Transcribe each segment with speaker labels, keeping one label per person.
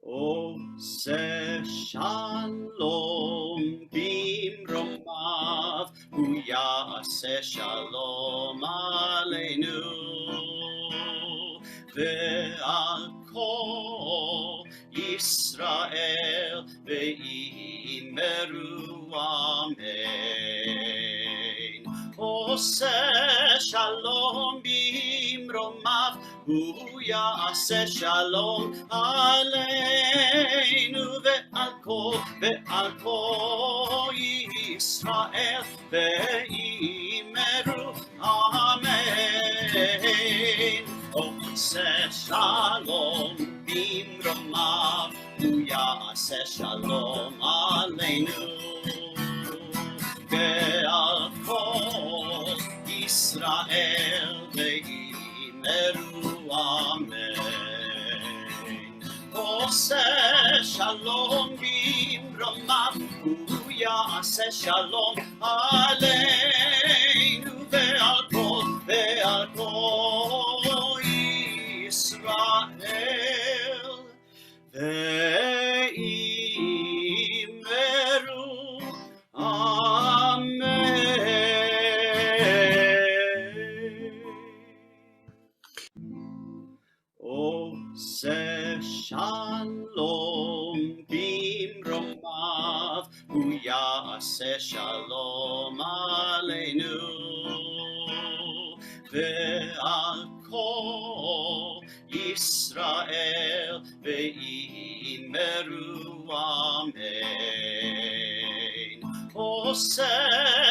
Speaker 1: עושה שלום במרומיו, הוא יעשה שלום עלינו, ועל כל ישראל ואמרו אמן. עושה שלום במרומיו, הוא יעשה שלום עלינו ועל כל ישראל ואמרו אמן. עושה שלום במרומיו, הוא יעשה שלום עלינו ועל כל ישראל ואמרו אמן. עושה שלום במרומיו, הוא יעשה שלום עלינו ועל כל ישראל ואמרו אמן. עושה שלום במרומיו, הוא יעשה שלום עלינו ועל כל ישראל ואמרו אמן. עושה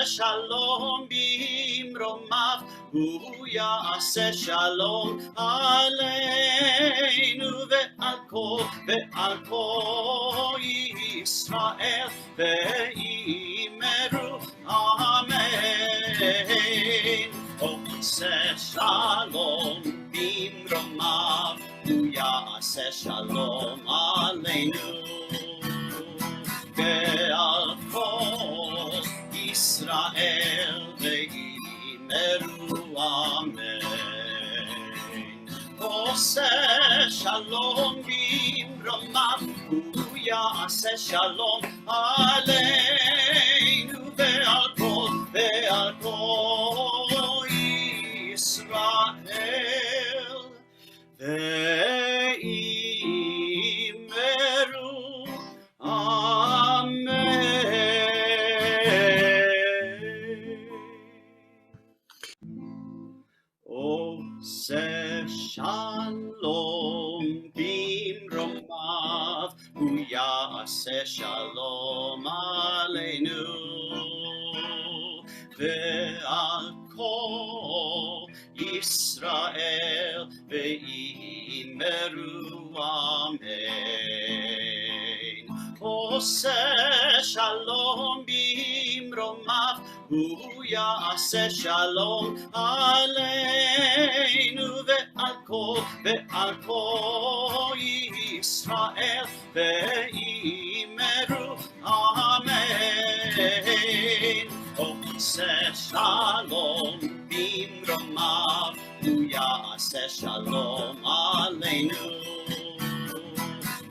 Speaker 1: שלום במרומיו, הוא יעשה שלום עלינו ועל כל ישראל ואמרו אמן. עושה שלום במרומיו, הוא יעשה שלום עלינו ועל כל ישראל ואמרו אמן. עושה שלום במרומיו, הוא יעשה שלום עלינו ועל כל ישראל ואמרו אמן. עושה שלום במרומיו, הוא יעשה שלום עלינו ועל כל ישראל ואמרו אמן. עושה שלום במרומיו, הוא יעשה שלום עלינו ועל כל ישראל ואמרו אמן. עושה שלום במרומיו, הוא יעשה שלום עלינו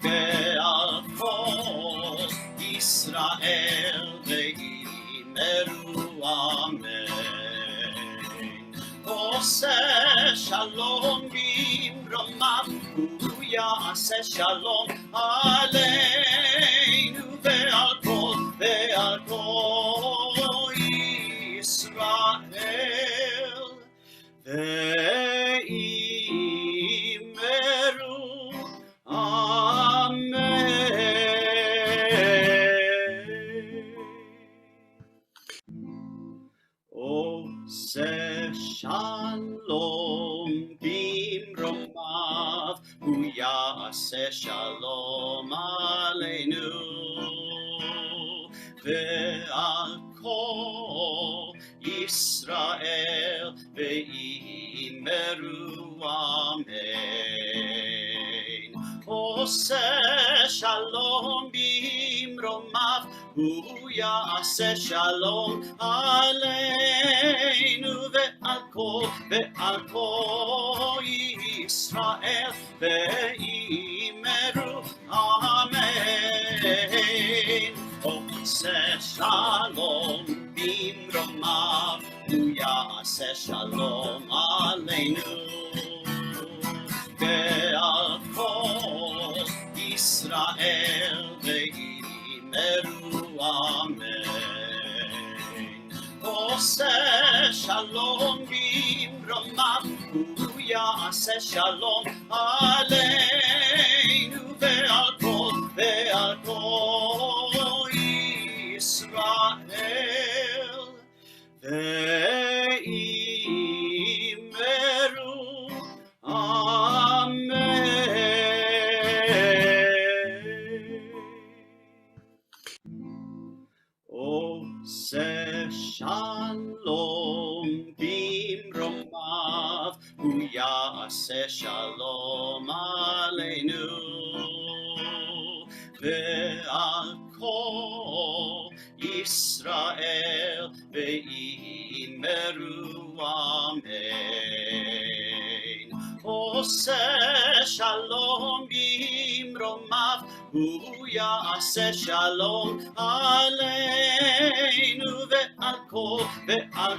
Speaker 1: ועל כל ישראל ואמרו אמן. עושה שלום במרומיו, הוא יעשה שלום עלינו ועל כל ישראל ואמרו אמן. עושה שלום במרומיו, הוא יעשה שלום עלינו ועל כל ישראל ואמרו אמן. עושה שלום במרומיו, הוא יעשה שלום עלינו ועל כל ישראל ואמרו יעשה שלום עלינו ועל כל ישראל ויאמרו אמן. עושה שלום במרומיו הוא יעשה שלום עלינו ועל כל ישראל ואמרו אמן. עושה שלום במרומיו הוא יעשה שלום עלינו ועל כל ישראל ואמרו אמן. עושה שלום במרומיו הוא יעשה שלום עלינו ועל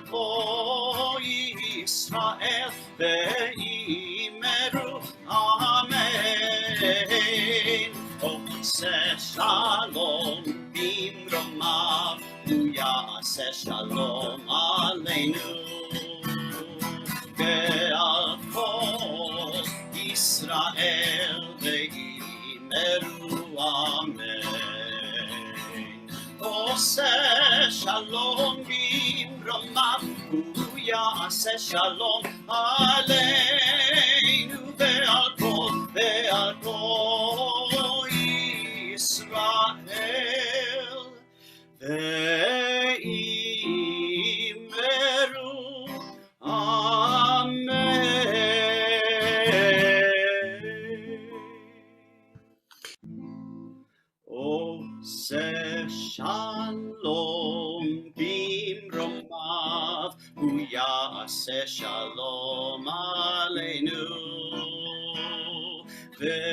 Speaker 1: כל ישראל ואמרו אמן. עושה שלום במרומיו הוא יעשה שלום עלינו ועל כל ישראל ואמרו אמן. עושה שלום במרומיו הוא יעשה שלום עלינו ועל כל ישראל ואמרו אמן. עושה שלום במרומיו הוא יעשה שלום עלינו ועל כל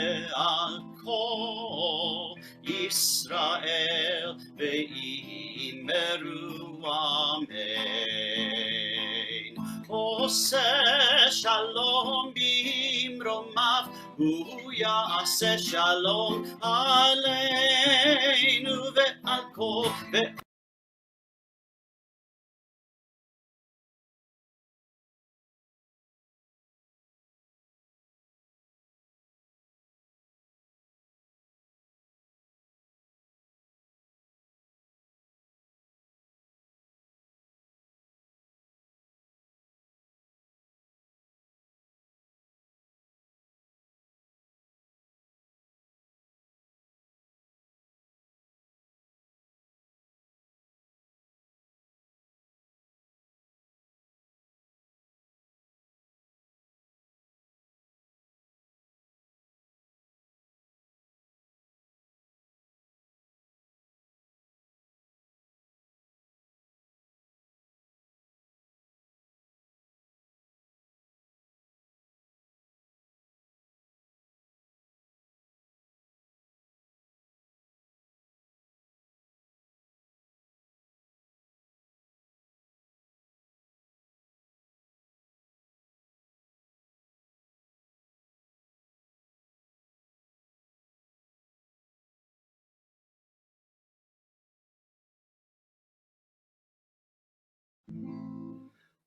Speaker 1: ישראל ואמרו אמן. עושה שלום במרומיו הוא יעשה שלום עלינו ועל כל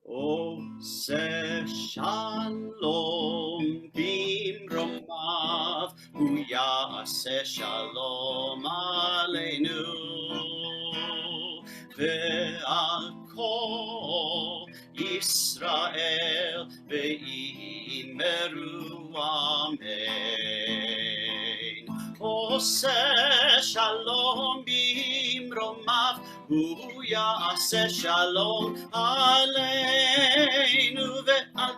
Speaker 1: עושה שלום במרומיו הוא יעשה שלום עלינו ועל כל ישראל ואמרו אמן. עושה שלום במרומיו הוא יעשה שלום עלינו ועל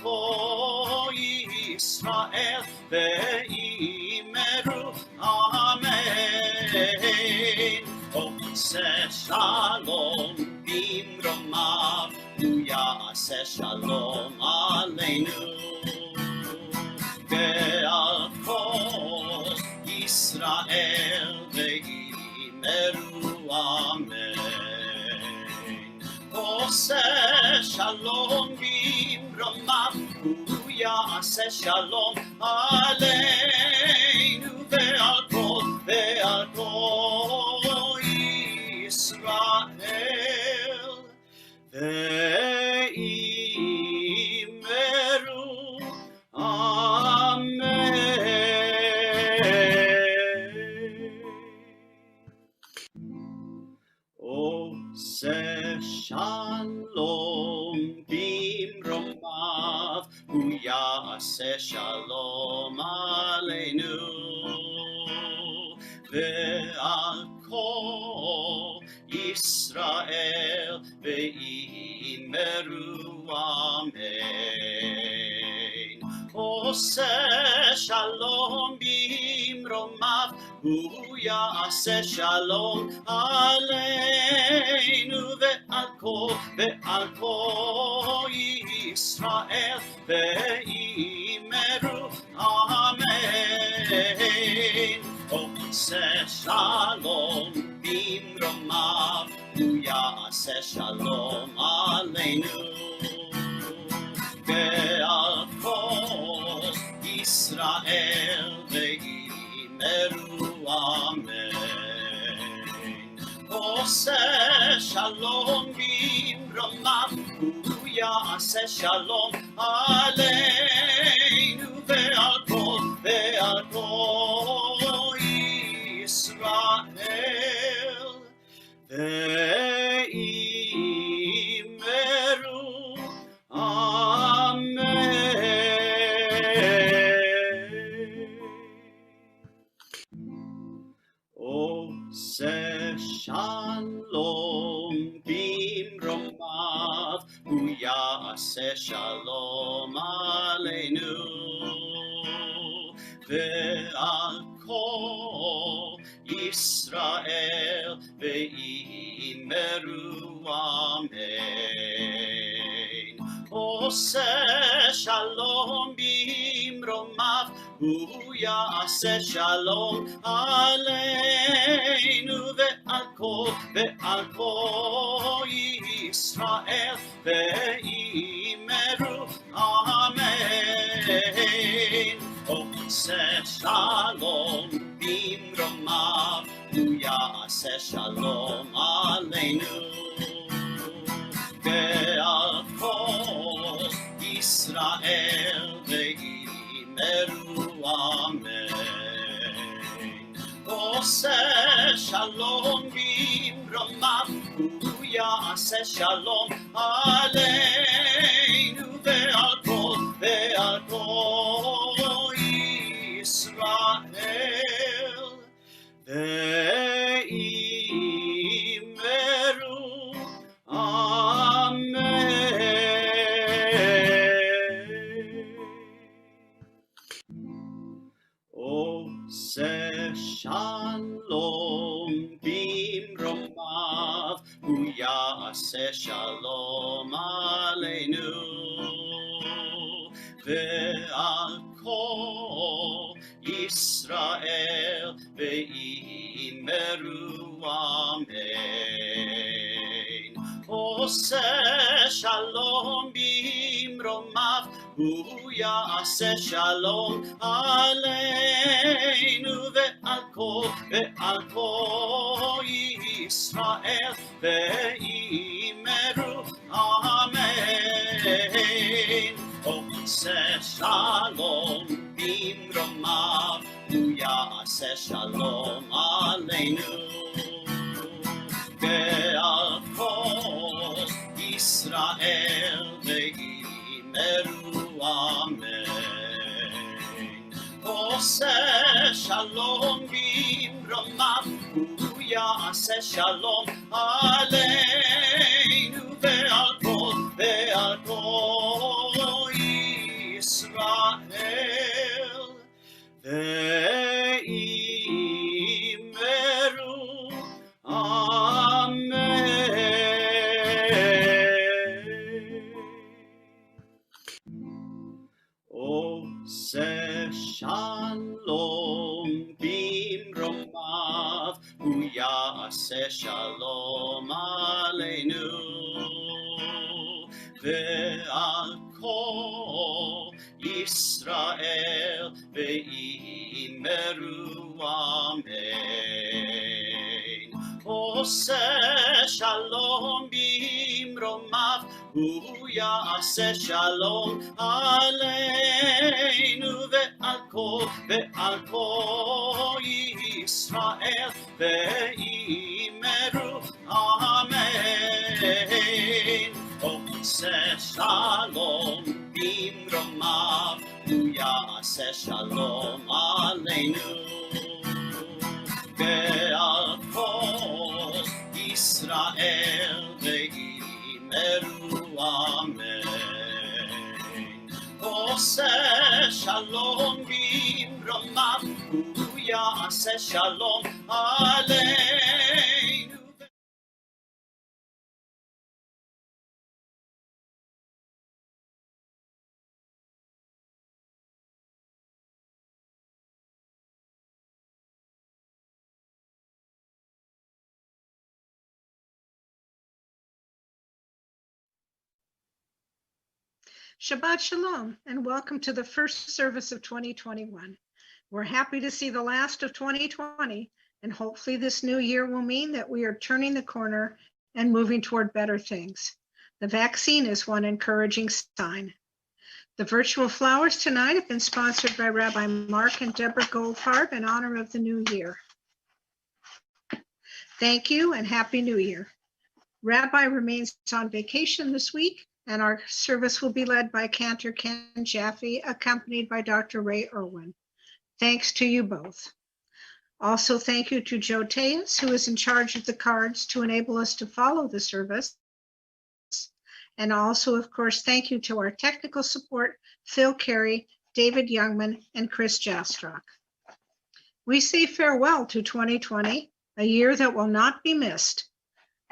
Speaker 1: כל ישראל ואמרו אמן. עושה שלום במרומיו הוא יעשה שלום עלינו ועל כל ישראל ואמרו אמן. עושה שלום במרומיו, הוא יעשה שלום עלינו ועל כל ישראל. ואמרו אמן. עושה שלום במרומיו, הוא יעשה שלום עלינו ועל כל ישראל, ואמרו אמן. עושה שלום במרומיו, הוא יעשה שלום עלינו ועל כל ישראל, ואמרו אמן. עושה שלום במרומיו, הוא יעשה שלום עלינו ועל כל ישראל, ואמרו אמן. עושה שלום במרומיו, הוא יעשה שלום עלינו ועל כל ישראל, ואמרו אמן. עושה שלום במרומיו, הוא יעשה שלום עלינו ועל כל ישראל, ואמרו אמן. עושה שלום במרומיו, הוא יעשה שלום עלינו ועל כל ישראל, ואמרו אמן. עושה שלום במרומיו, הוא יעשה שלום עלינו ועל כל ישראל, ואמרו אמן. עושה שלום במרומיו, הוא יעשה שלום עלינו ועל כל ישראל, ואמרו אמן. עושה שלום במרומיו, הוא יעשה שלום עלינו ועל כל ישראל, ואמרו אמן. עושה שלום במרומיו, הוא יעשה שלום עלינו ועל כל ישראל, ואמרו אמן. עושה שלום במרומיו, הוא יעשה שלום עלינו ועל כל ישראל, ואמרו אמן. עושה שלום במרומיו, הוא יעשה שלום עלינו ועל כל ישראל, ואמרו אמן. עושה שלום במרומיו, הוא יעשה שלום עלינו ועל כל ישראל ואמרו אמן. עושה שלום במרומיו, הוא יעשה שלום עלינו ועל כל ישראל ואמרו אמן. עושה שלום במרומיו, הוא יעשה שלום עלינו ועל כל ישראל ואמרו אמן. עושה שלום במרומיו, הוא יעשה שלום עלינו.
Speaker 2: Shabbat Shalom, and welcome to the first service of 2021. We're happy to see the last of 2020, and hopefully this new year will mean that we are turning the corner and moving toward better things. The vaccine is one encouraging sign. The virtual flowers tonight have been sponsored by Rabbi Mark and Deborah Goldfarb in honor of the new year. Thank you and Happy New Year. Rabbi remains on vacation this week, and our service will be led by Cantor Ken Jaffe, accompanied by Dr. Ray Irwin. Thanks to you both. Also, thank you to Joe Tejas, who is in charge of the cards to enable us to follow the service. And also, of course, thank you to our technical support, Phil Carey, David Youngman, and Chris Jastrock. We say farewell to 2020, a year that will not be missed,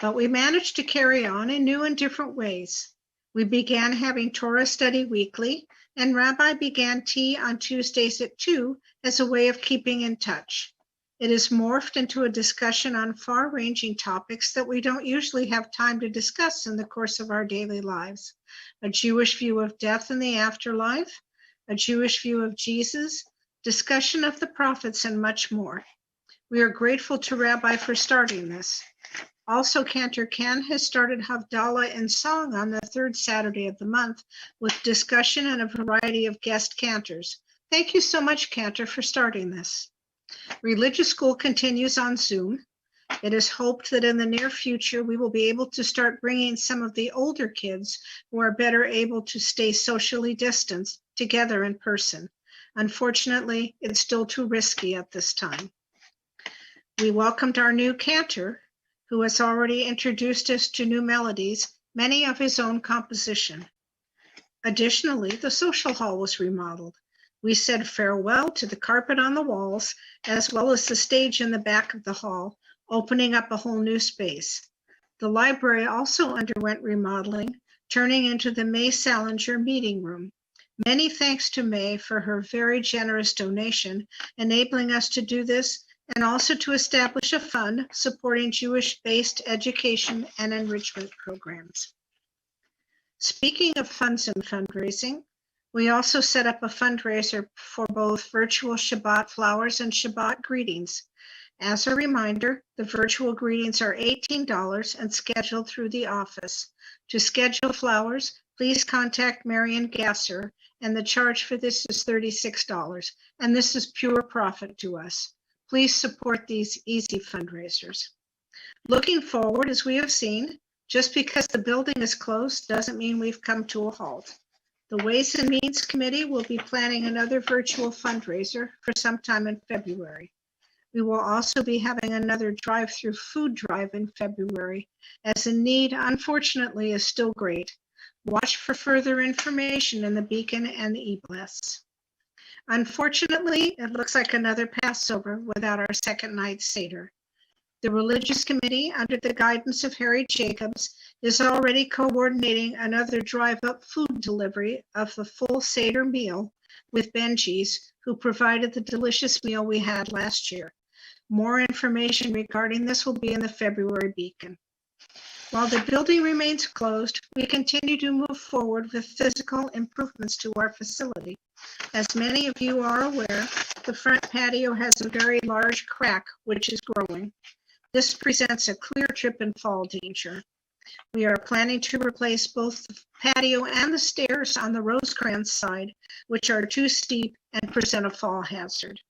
Speaker 2: but we managed to carry on in new and different ways. We began having Torah study weekly, and Rabbi began tea on Tuesdays at 2 as a way of keeping in touch. It has morphed into a discussion on far-ranging topics that we don't usually have time to discuss in the course of our daily lives. A Jewish view of death and the afterlife, a Jewish view of Jesus, discussion of the prophets, and much more. We are grateful to Rabbi for starting this. Also, Cantor Ken has started Havdalah in song on the third Saturday of the month with discussion and a variety of guest cantors. Thank you so much, Cantor, for starting this. Religious school continues on Zoom. It is hoped that in the near future, we will be able to start bringing some of the older kids who are better able to stay socially distanced together in person. Unfortunately, it's still too risky at this time. We welcomed our new cantor, who has already introduced us to new melodies, many of his own composition. Additionally, the social hall was remodeled. We said farewell to the carpet on the walls, as well as the stage in the back of the hall, opening up a whole new space. The library also underwent remodeling, turning into the May Salinger meeting room. Many thanks to May for her very generous donation, enabling us to do this, and also to establish a fund supporting Jewish-based education and enrichment programs. Speaking of funds and fundraising, we also set up a fundraiser for both virtual Shabbat flowers and Shabbat greetings. As a reminder, the virtual greetings are $18 and scheduled through the office. To schedule flowers, please contact Marian Gasser, and the charge for this is $36, and this is pure profit to us. Please support these easy fundraisers. Looking forward, as we have seen, just because the building is closed doesn't mean we've come to a halt. The Ways and Means Committee will be planning another virtual fundraiser for sometime in February. We will also be having another drive-through food drive in February, as the need, unfortunately, is still great. Watch for further information in the Beacon and the e-bless. Unfortunately, it looks like another Passover without our second night Seder. The Religious Committee, under the guidance of Harry Jacobs, is already coordinating another drive-up food delivery of the full Seder meal with Benji's, who provided the delicious meal we had last year. More information regarding this will be in the February Beacon. While the building remains closed, we continue to move forward with physical improvements to our facility. As many of you are aware, the front patio has a very large crack, which is growing. This presents a clear trip and fall danger. We are planning to replace both the patio and the stairs on the Rosecrans side, which are too steep and present a fall hazard.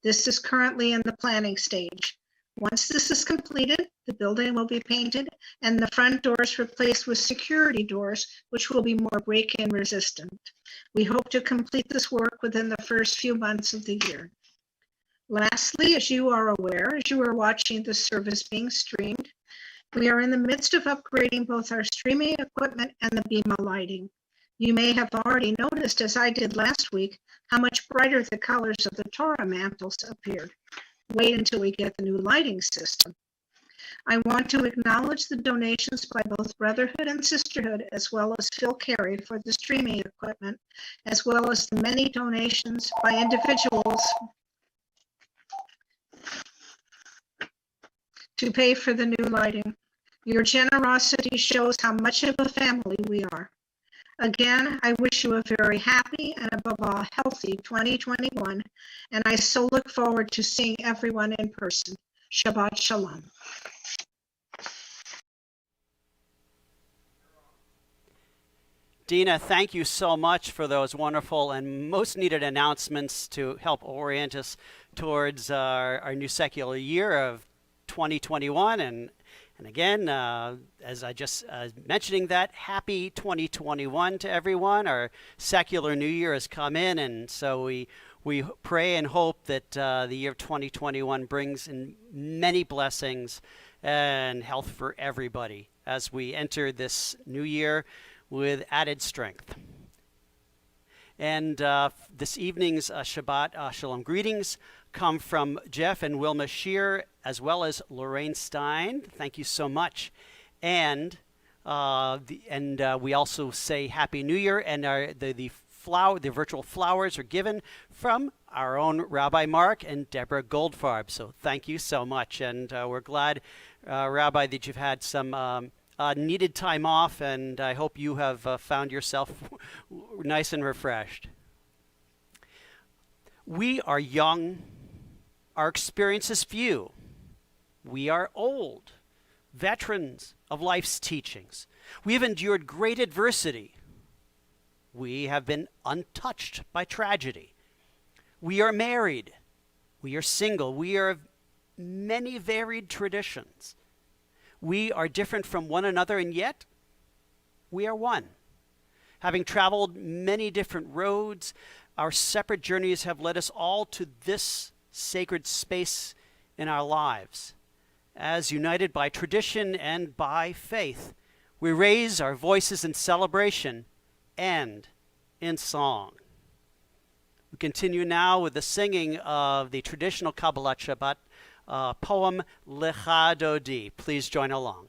Speaker 2: This is currently in the planning stage. Once this is completed, the building will be painted and the front doors replaced with security doors, which will be more break-in resistant. We hope to complete this work within the first few months of the year. Lastly, as you are aware, as you are watching the service being streamed, we are in the midst of upgrading both our streaming equipment and the Bema lighting. You may have already noticed, as I did last week, how much brighter the colors of the Torah mantles appeared. Wait until we get the new lighting system. I want to acknowledge the donations by both Brotherhood and Sisterhood, as well as Phil Carey for the streaming equipment, as well as the many donations by individuals to pay for the new lighting. Your generosity shows how much of a family we are. Again, I wish you a very happy and above all healthy 2021, and I so look forward to seeing everyone in person. Shabbat Shalom.
Speaker 3: Dina, thank you so much for those wonderful and most needed announcements to help orient us towards our new secular year of 2021. And again, as I just mentioning that, happy 2021 to everyone. Our secular new year has come in, and so we pray and hope that the year of 2021 brings in many blessings and health for everybody as we enter this new year with added strength. And this evening's Shabbat Shalom greetings come from Jeff and Wilma Shear, as well as Lorraine Stein. Thank you so much. And we also say Happy New Year, and the virtual flowers are given from our own Rabbi Mark and Deborah Goldfarb. So thank you so much, and we're glad, Rabbi, that you've had some needed time off, and I hope you have found yourself nice and refreshed. We are young. Our experience is few. We are old, veterans of life's teachings. We have endured great adversity. We have been untouched by tragedy. We are married. We are single. We are of many varied traditions. We are different from one another, and yet we are one. Having traveled many different roads, our separate journeys have led us all to this sacred space in our lives. As united by tradition and by faith, we raise our voices in celebration and in song. We continue now with the singing of the traditional Kabbalat Shabbat poem Lecha Dodi. Please join along.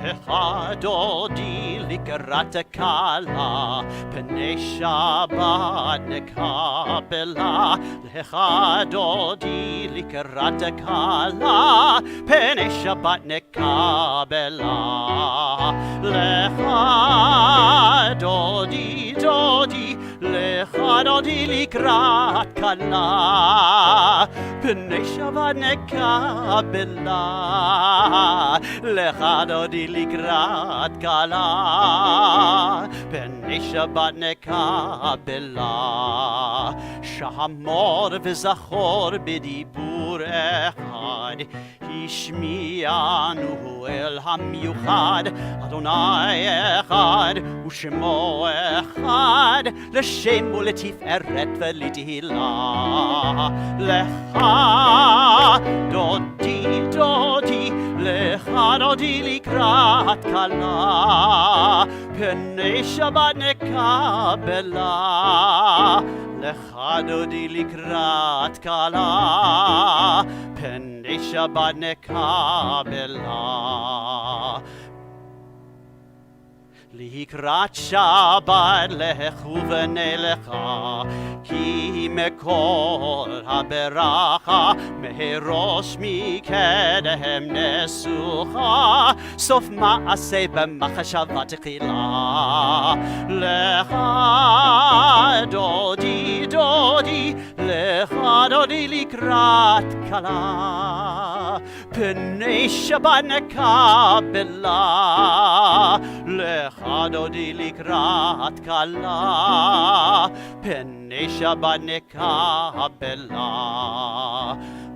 Speaker 3: Lecha Dodi likrat kala, pnei Shabbat nekabela. Lecha Dodi likrat kala, pnei Shabbat nekabela. Lecha Dodi Dodi, Lecha Dodi likrat kala, pnei Shabbat nekabela. Lecha Dodi likrat kala, pnei Shabbat nekabela. Shahamor v'zachor b'dibur echad, Ishmi'anu el hamiuchad, Adonai echad u'shemo echad, l'shem u'letiferet v'letihila. Lecha Dodi Dodi, Lecha Dodi likrat kala, pnei Shabbat nekabela. Lecha Dodi likrat kala, pnei Shabbat nekabela. לקראת שבת לכו ונלכה, כי מכל הברכה, מראש מקדם נסוכה, סוף מעשה במחשבה תחילה. לך דודי דודי, לך דודי לקראת כלה, פני שבת נקבלה. לך דודי לקראת כלה, פני שבת נקבלה.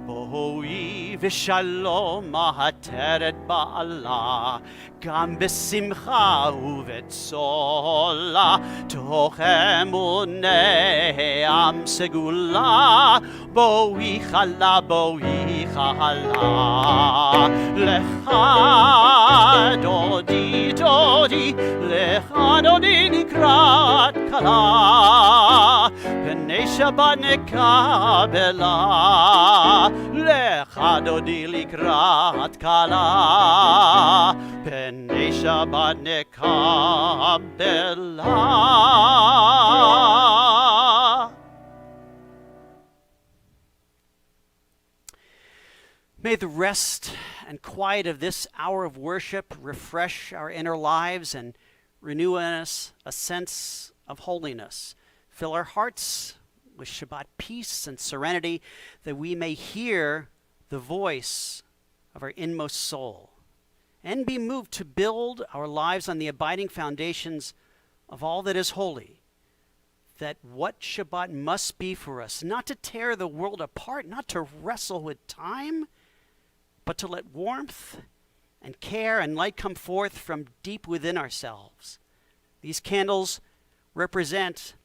Speaker 3: בואי ושלום העטרת בעלה, גם בשמחה ובצולה, תוך אמוני עם סגולה. בואי חלה, בואי חלה. לך דודי דודי, לך דודי לקראת כלה, פני שבת נקבלה. לך דודי לקראת כלה, פני שבת נקבלה. May the rest and quiet of this hour of worship refresh our inner lives and renew in us a sense of holiness. Fill our hearts with Shabbat peace and serenity, that we may hear the voice of our inmost soul and be moved to build our lives on the abiding foundations of all that is holy. That what Shabbat must be for us, not to tear the world apart, not to wrestle with time, but to let warmth and care and light come forth from deep within ourselves. These candles represent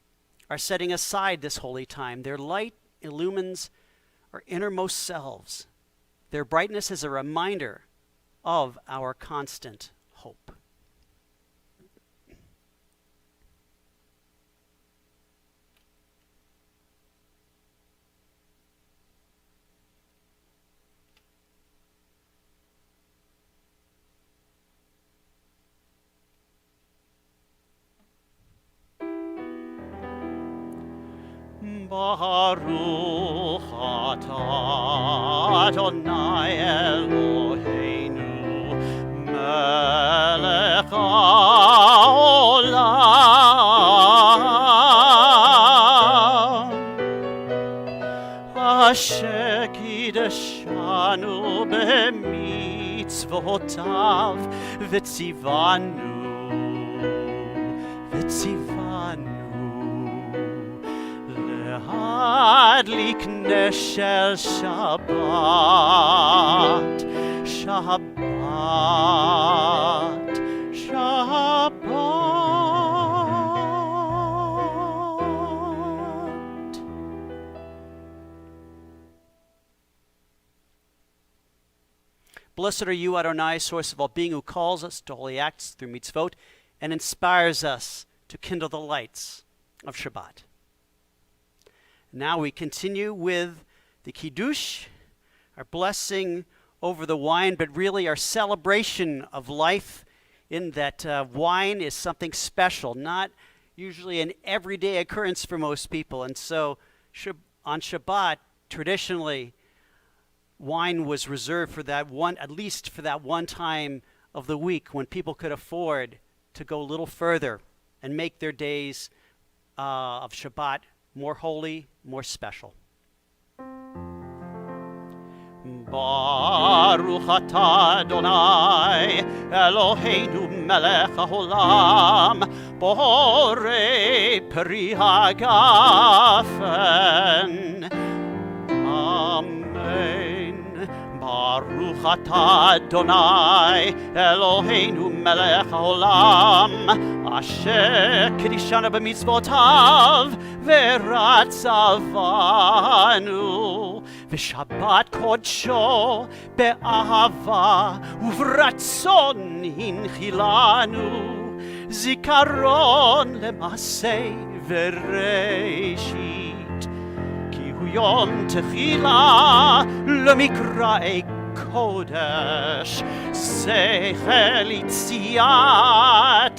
Speaker 3: our setting aside this holy time. Their light illumines our innermost selves. Their brightness is a reminder of our constant hope. Baruch atah Adonai Eloheinu melech haolam, asher kiddushanu b'mitzvotav v'tzivanu להדליק נר של שבת, שבת, שבת. Blessed are you, Adonai, source of all being, who calls us to holy acts through mitzvot and inspires us to kindle the lights of Shabbat. Now we continue with the Kiddush, our blessing over the wine, but really our celebration of life, in that wine is something special, not usually an everyday occurrence for most people. And so on Shabbat, traditionally, wine was reserved for that one, at least for that one time of the week when people could afford to go a little further and make their days of Shabbat more holy, more special. Baruch atah Adonai Eloheinu melech haolam, borei peri hagafen. Amen. Baruch atah Adonai Eloheinu melech haolam, asher kiddushanu b'mitzvotav v'ratzavanu v'shabbat kodsho be'ahava uvratzon hinchilanu, zikaron lemasei v'reishit, ki hu yom techila lemikra'ei kodesh, sechel itziat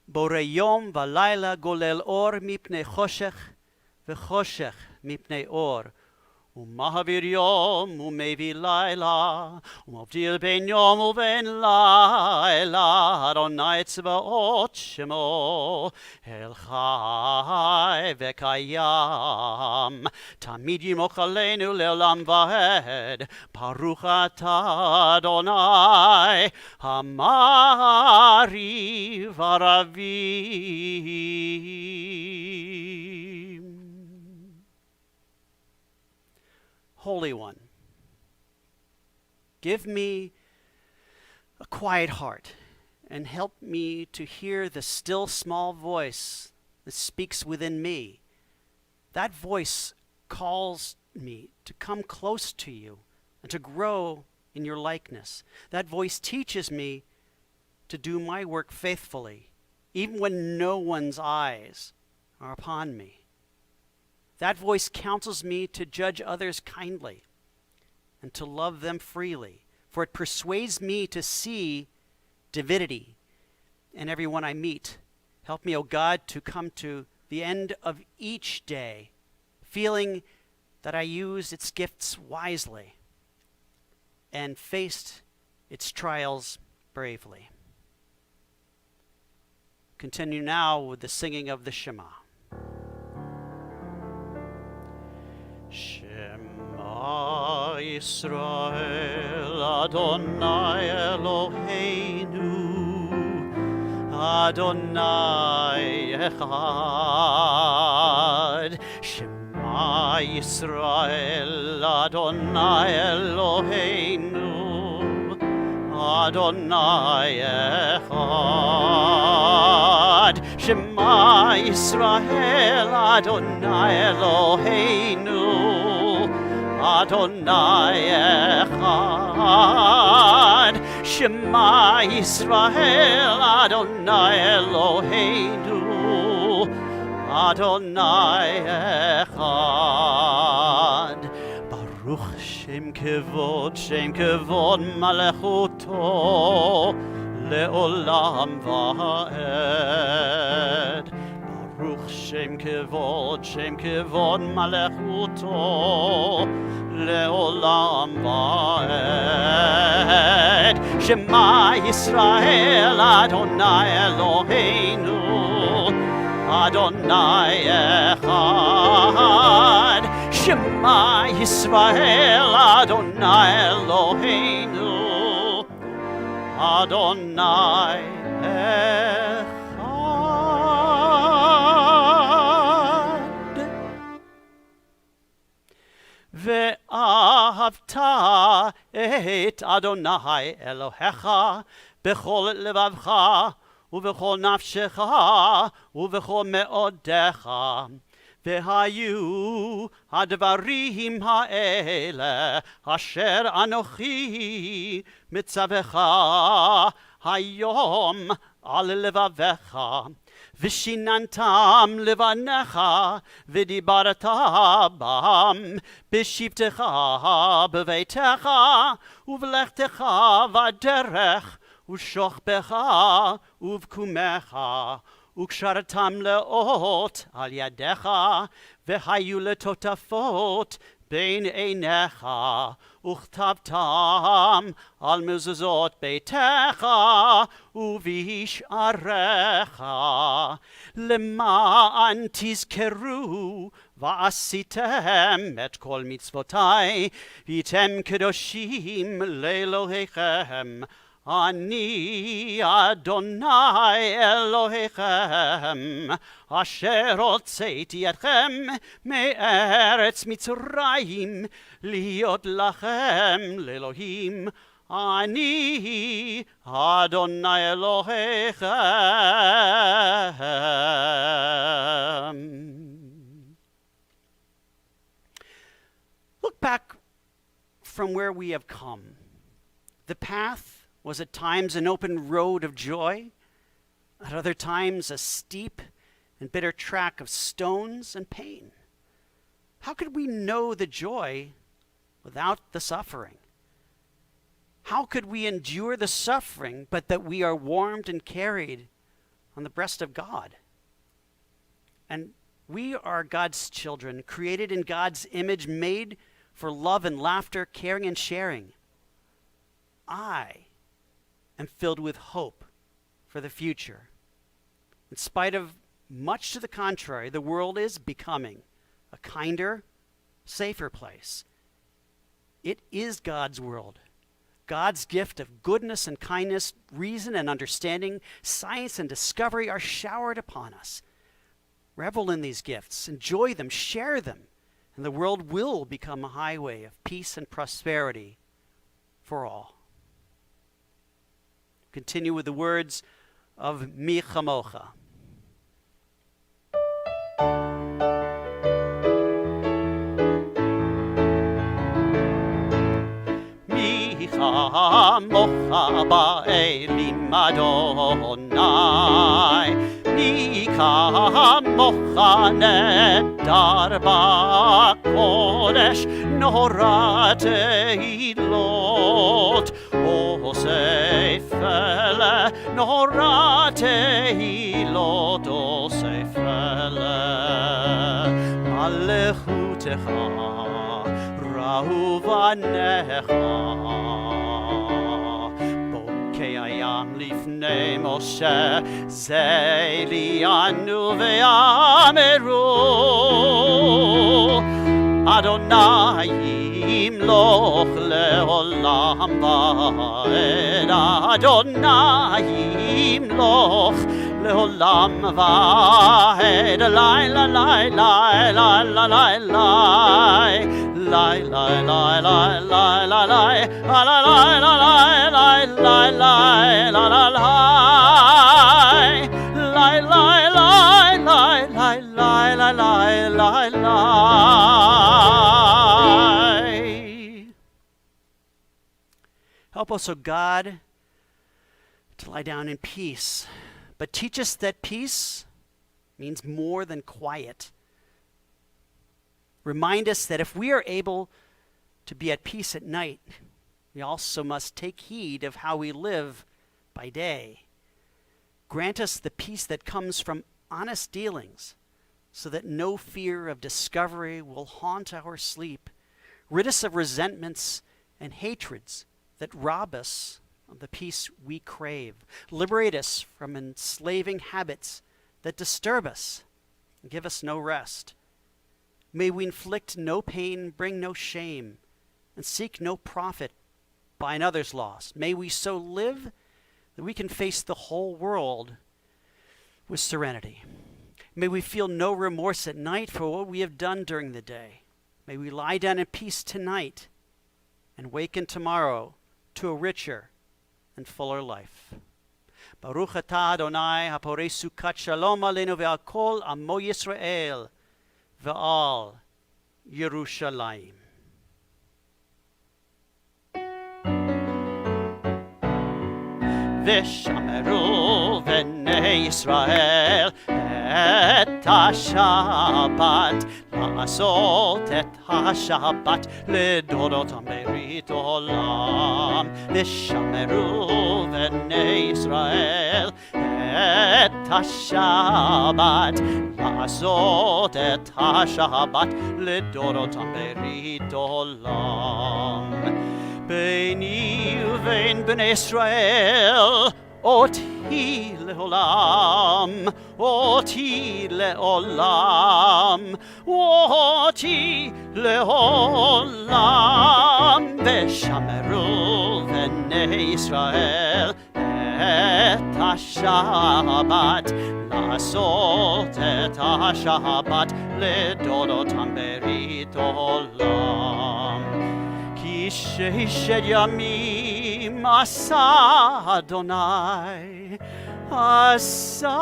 Speaker 3: בורא יום ולילה גולל אור מפני חושך וחושך מפני אור. ומעביר יום ומביא לילה, ומבדיל בין יום ובין לילה, אדוני צבאות שמו, אל חי וקיים, תמיד ימוך עלינו לעולם ועד, ברוך אתה אדוני, המעריב ערבים. Holy One, give me a quiet heart and help me to hear the still small voice that speaks within me. That voice calls me to come close to you and to grow in your likeness. That voice teaches me to do my work faithfully, even when no one's eyes are upon me. That voice counsels me to judge others kindly and to love them freely, for it persuades me to see divinity in everyone I meet. Help me, O God, to come to the end of each day feeling that I used its gifts wisely and faced its trials bravely. Continue now with the singing of the Shema. Shema Yisrael Adonai Eloheinu Adonai Echad. Shema Yisrael Adonai Eloheinu Adonai Echad. Shema Yisrael Adonai Eloheinu Adonai Echad. Shema Yisrael Adonai Eloheinu Adonai Echad. Baruch Shem Kevod Malechuto Le'olam va'ed. Baruch Shem Kevod Malechuto Le'olam va'ed. Shema Yisrael Adonai Eloheinu Adonai Echad. Shema Yisrael Adonai Eloheinu Adonai Echad. Ve'ahavta et Adonai Elohecha bechol levavcha ובכל נפשך ובכל מאודיך. והיו הדברים האלה אשר אנוכי מצווך היום על לבביך, ושיננתם לבניך ודיברת בם בשבתך בביתך ובלכתך בדרך ושוכבך ובקומך, וקשרתם לאות על ידיך, והיו לטוטפות בין עיניך, וכתבתם על מזוזות ביתך ובשעריך, למען תזכרו ועשיתם את כל מצוותי, והייתם קדושים לאלוהיכם. אני אדוני אלוהיכם, אשר הוצאתי אתכם מארץ מצרים, להיות לכם לאלוהים. אני אדוני אלוהיכם. Look back from where we have come. The path was at times an open road of joy, at other times a steep and bitter track of stones and pain. How could we know the joy without the suffering? How could we endure the suffering but that we are warmed and carried on the breast of God. And we are God's children, created in God's image, made for love and laughter, caring and sharing. I am filled with hope for the future. In spite of much to the contrary, the world is becoming a kinder, safer place. It is God's world. God's gift of goodness and kindness, reason and understanding, science and discovery are showered upon us. Revel in these gifts, enjoy them, share them, and the world will become a highway of peace and prosperity for all. Continue with the words of Mi Chamocha. Mi Chamocha ba'elim Adonai, Mi Chamocha nedar ba'kodesh, Nora tehilot, Osefele, Nora tehilot, Osefele, Malechutecha, Rahuvanecha, Bokei hayam lifnei Moshe, Ze lianu ve'ameru, Adonai yimloch le'olam va'ed, Adonai yimloch le'olam va'ed, lai la lai lai lai la lai lai lai lai lai lai lai lai lai lai lai lai lai lai la la lai lai lai lai lai lai lai lai lai lai lai. Help us, O God, to lie down in peace, but teach us that peace means more than quiet. Remind us that if we are able to be at peace at night, we also must take heed of how we live by day. Grant us the peace that comes from honest dealings, so that no fear of discovery will haunt our sleep. Rid us of resentments and hatreds that rob us of the peace we crave. Liberate us from enslaving habits that disturb us and give us no rest. May we inflict no pain, bring no shame, and seek no profit by another's loss. May we so live that we can face the whole world with serenity. May we feel no remorse at night for what we have done during the day. May we lie down in peace tonight and waken tomorrow to a richer and fuller life. Baruch atah Adonai haporei sukat shalom aleinu ve'al kol amo Yisrael ve'al Yerushalayim. V'shameru b'nei Yisrael et ha-Shabbat, לעשות את השבת לדורותם ברית עולם. ושמרו בני ישראל את השבת, לעשות את השבת לדורותם ברית עולם. ביני ובין בני ישראל אותי לעולם, אותי לעולם, אותי לעולם. ושמרו בני ישראל את השבת, לעשות את השבת לדורותם ברית עולם. כי ששת ימים עשה אדוני, עשה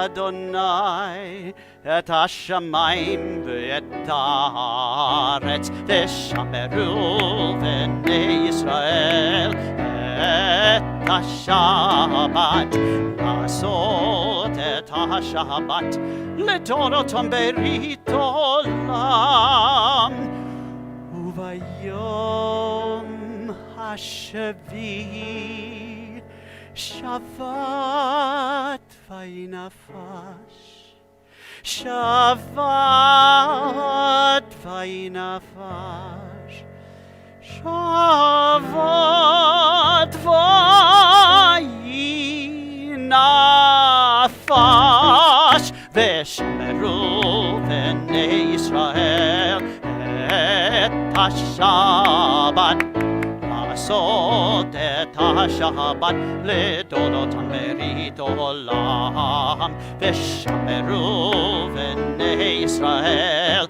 Speaker 3: אדוני את השמיים ואת הארץ. ושמרו בני ישראל את השבת, לעשות את השבת לדורותם ברית עולם. וביום השביעי שבת vayinafash. Shabbat vayinafash. Shabbat vayinafash. Veshmeru b'nei Yisrael et ha-Shabbat. לעשות את השבת לדורותם ברית עולם, ושמרו בני ישראל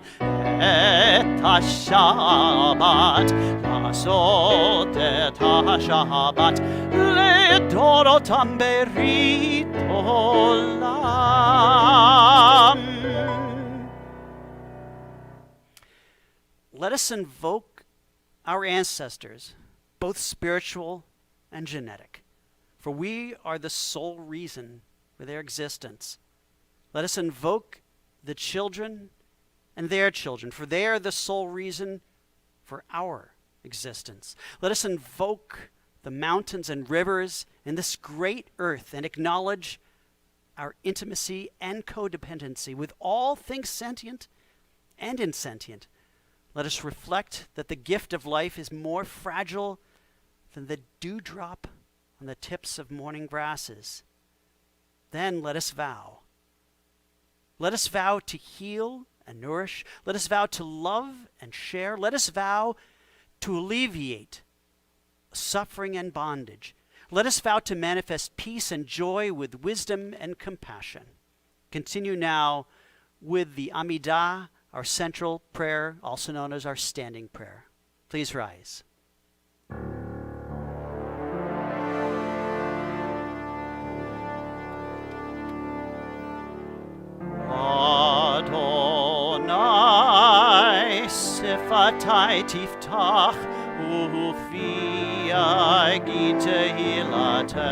Speaker 3: את השבת. לעשות את השבת לדורותם ברית עולם. Let us invoke our ancestors, both spiritual and genetic, for we are the sole reason for their existence. Let us invoke the children and their children, for they are the sole reason for our existence. Let us invoke the mountains and rivers in this great earth and acknowledge our intimacy and codependency with all things sentient and insentient. Let us reflect that the gift of life is more fragile than the dewdrop on the tips of morning grasses. Then let us vow. Let us vow to heal and nourish. Let us vow to love and share. Let us vow to alleviate suffering and bondage. Let us vow to manifest peace and joy with wisdom and compassion. Continue now with the Amidah, our central prayer, also known as our standing prayer. Please rise. Adonai sifatai tiftach ufi yagid tehilatecha.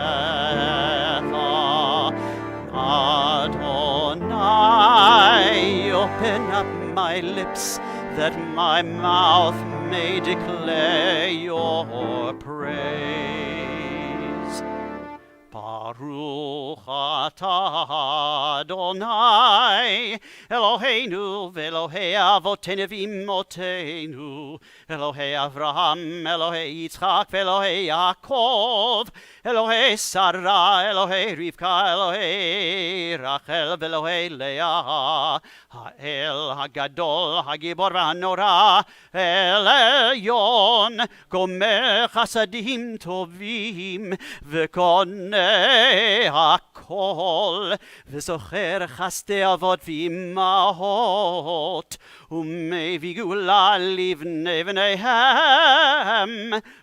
Speaker 3: Adonai, open up my lips that my mouth may declare your praise. Baruch atah Adonai, Eloheinu ve'Elohei avotenu v'imotenu, Elohei Avraham, Elohei Yitzchak, ve'Elohei Yaakov, Elohei Sarah, Elohei Rivka, Elohei Rachel, ve'Elohei Leah, Ha'el Hagadol, Hagibor v'Hanora, El Elyon, Gomer Chasadim Tovim, V'konei Hakol, V'zocher Chasdei Avot v'Imahot, U'mevii Geula livnei bneihem,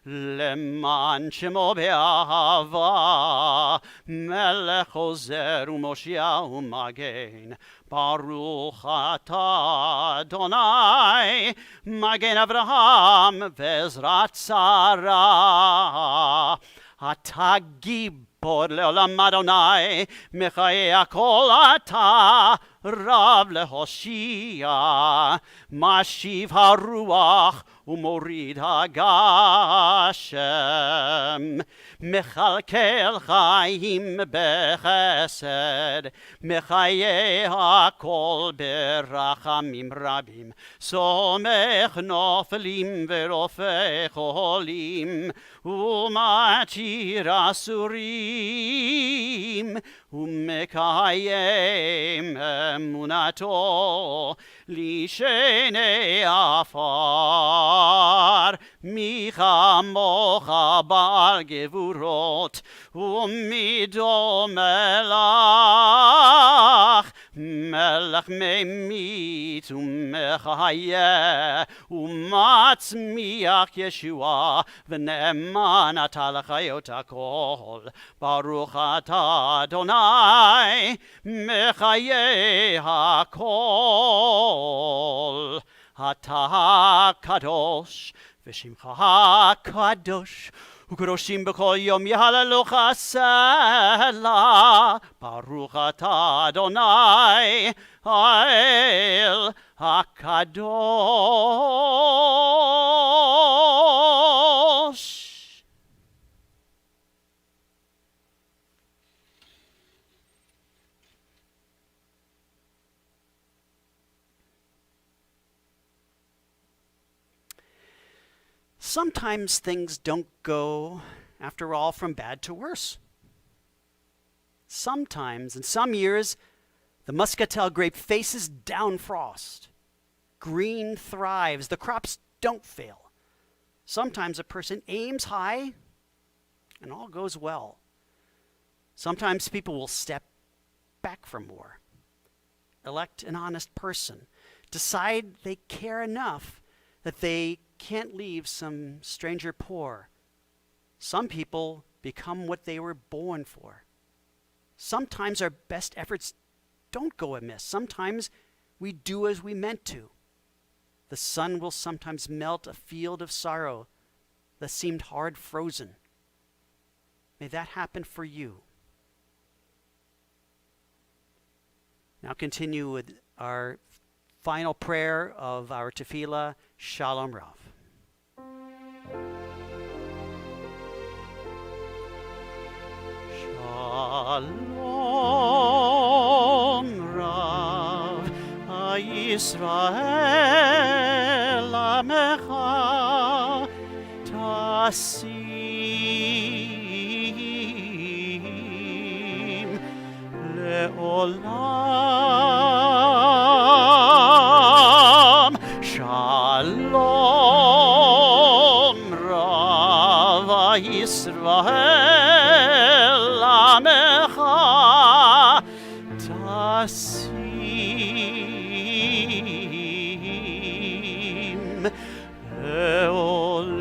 Speaker 3: Leman Shemo be'ahava, Melech Ozer u'Moshia u'Magen. Baruch atah Adonai, Magen Avraham ve'Ezrat Sarah. Atah Gibor le'olam Adonai, Mechayei hakol atah Rav lehoshia, Mashiv haruach u'morid hagashem. Mechalkel chaim bechesed, Mechayei hakol berachamim rabim, Somech nofelim ve'rofei cholim, U'matir asurim, U'mekayem emunato lishenei afar. Michamocha bal gevurot u'mido melach, melech memit u'mechayeh u'matzmiach Yeshua v'ne'eman atah l'chayot hakol. Baruch atah Adonai mechayeh hakol. Atah kadosh v'shimcha kadosh, u'kadoshim b'kol yom yehalelucha selah. Baruch atah Adonai ha'el hakadosh. Sometimes things don't go, after all, from bad to worse. Sometimes, in some years, the muscatel grape faces down frost. Green thrives, the crops don't fail. Sometimes a person aims high and all goes well. Sometimes people will step back from war, elect an honest person, decide they care enough that they can't leave some stranger poor. Some people become what they were born for. Sometimes our best efforts don't go amiss. Sometimes we do as we meant to. The sun will sometimes melt a field of sorrow that seemed hard frozen. May that happen for you. Now continue with our final prayer of our tefillah, Shalom Rav. Shalom Rav, Yisrael Amecha Tasim Le'olam. Shalom Rav Yisrael Amecha Tasim Le'olam.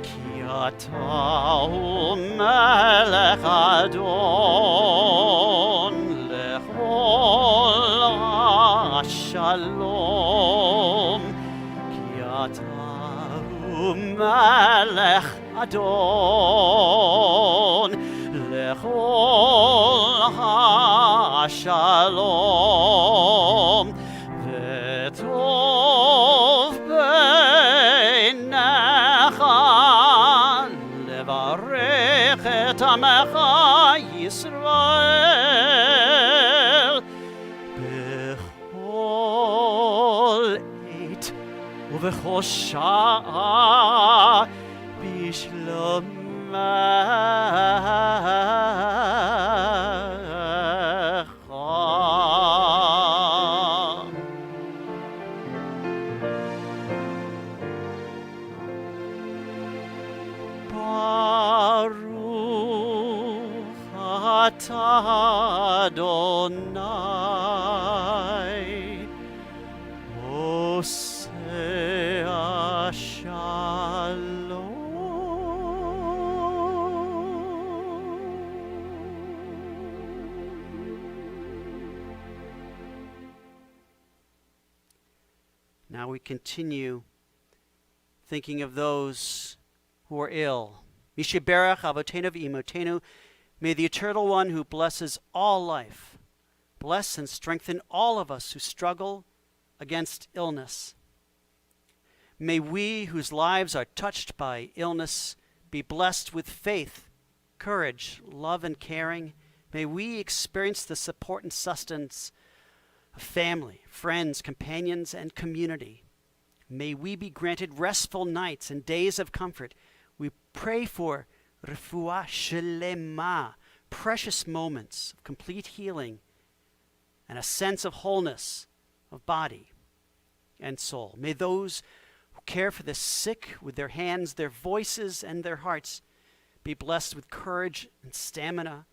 Speaker 3: Ki Ata Melech Adon Lechol Shalom. Ki Ata Melech Adon Lechol Shalom. V'tov beinecha levarech et amecha Yisrael bechol עת ובכל שעה בשלומך. Baruch atah Adonai Oseh Shalom. Now we continue thinking of those who are ill. Mishiberach Avotenu v'Imotenu, may the Eternal One who blesses all life bless and strengthen all of us who struggle against illness. May we whose lives are touched by illness be blessed with faith, courage, love, and caring. May we experience the support and sustenance of family, friends, companions, and community. May we be granted restful nights and days of comfort. We pray for refuah shelema, precious moments of complete healing and a sense of wholeness of body and soul. May those who care for the sick with their hands, their voices, and their hearts be blessed with courage and stamina.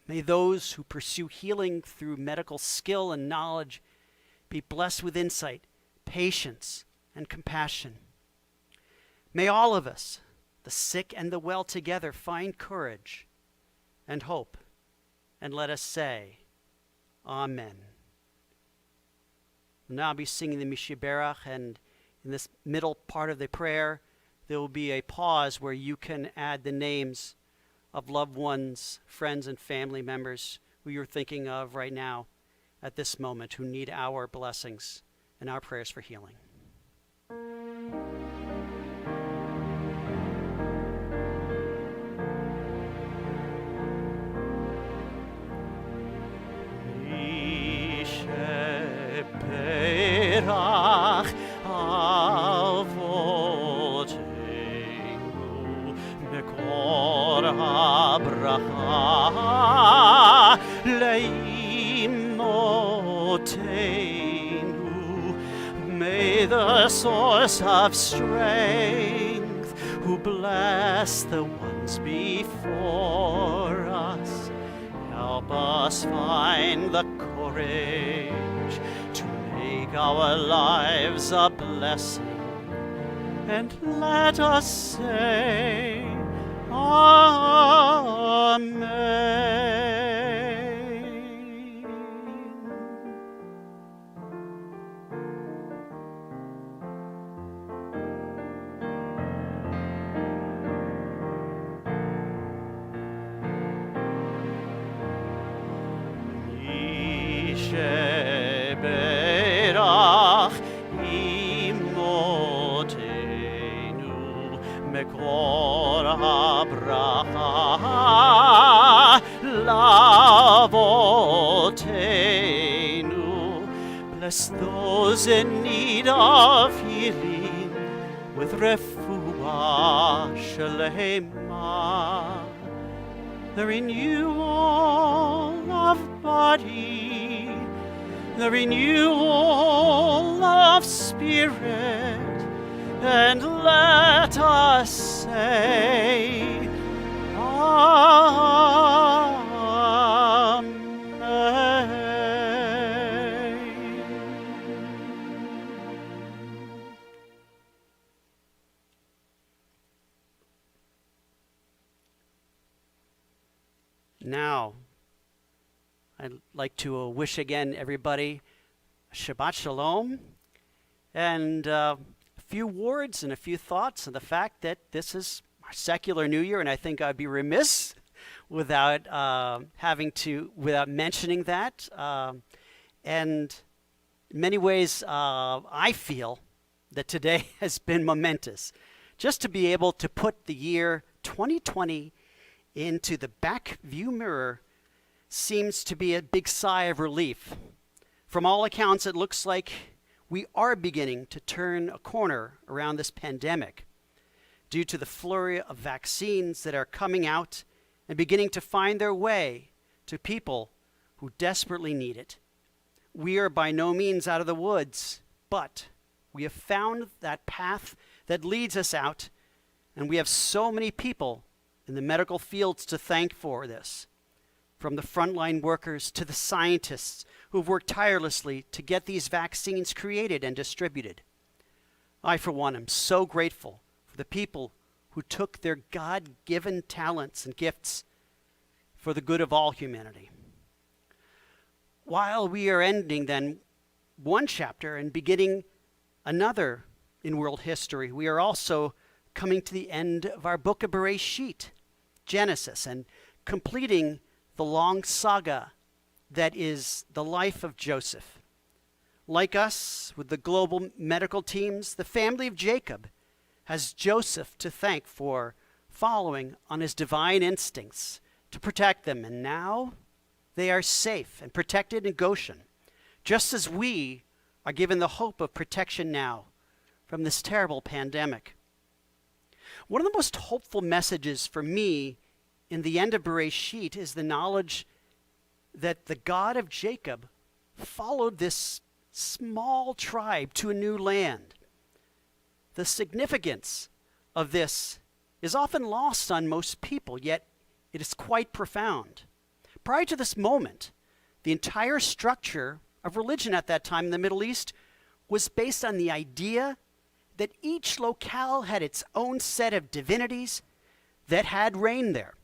Speaker 3: May those who pursue healing through medical skill and knowledge be blessed with insight, patience, and compassion. May all of us, the sick and the well together, find courage and hope, and let us say, Amen. We'll now be singing the Mishiberach, and in this middle part of the prayer, there will be a pause where you can add the names of loved ones, friends, and family members who you're thinking of right now at this moment, who need our blessings and our prayers for healing. Mishiberach מקור הברכה לאמותינו. May the source of strength, who bless the ones before us, help us find the courage to make our lives a blessing. And let us say, Amen. Sheberach imotenu מקור הברכה לאבותינו. Bless those in need of healing with refuah shlema, the renewal of body, the renewal of spirit. And let us say, Amen. Now, I'd like to wish again everybody Shabbat Shalom, and a few words and a few thoughts on the fact that this is our secular New Year, and I think I'd be remiss without without mentioning that. And in many ways, I feel that today has been momentous. Just to be able to put the year 2020 into the back view mirror seems to be a big sigh of relief. From all accounts, it looks like we are beginning to turn a corner around this pandemic due to the flurry of vaccines that are coming out and beginning to find their way to people who desperately need it. We are by no means out of the woods, but we have found that path that leads us out, and we have so many people in the medical fields to thank for this, from the frontline workers to the scientists who've worked tirelessly to get these vaccines created and distributed. I, for one, am so grateful for the people who took their God-given talents and gifts for the good of all humanity. While we are ending, then, one chapter and beginning another in world history, we are also coming to the end of our book of Bereshit, Genesis, and completing the long saga that is the life of Joseph. Like us, with the global medical teams, the family of Jacob has Joseph to thank for following on his divine instincts to protect them, and now they are safe and protected in Goshen, just as we are given the hope of protection now from this terrible pandemic. One of the most hopeful messages for me in the end of Bereshit is the knowledge that the God of Jacob followed this small tribe to a new land. The significance of this is often lost on most people, yet it is quite profound. Prior to this moment, the entire structure of religion at that time in the Middle East was based on the idea that each locale had its own set of divinities that had reigned there.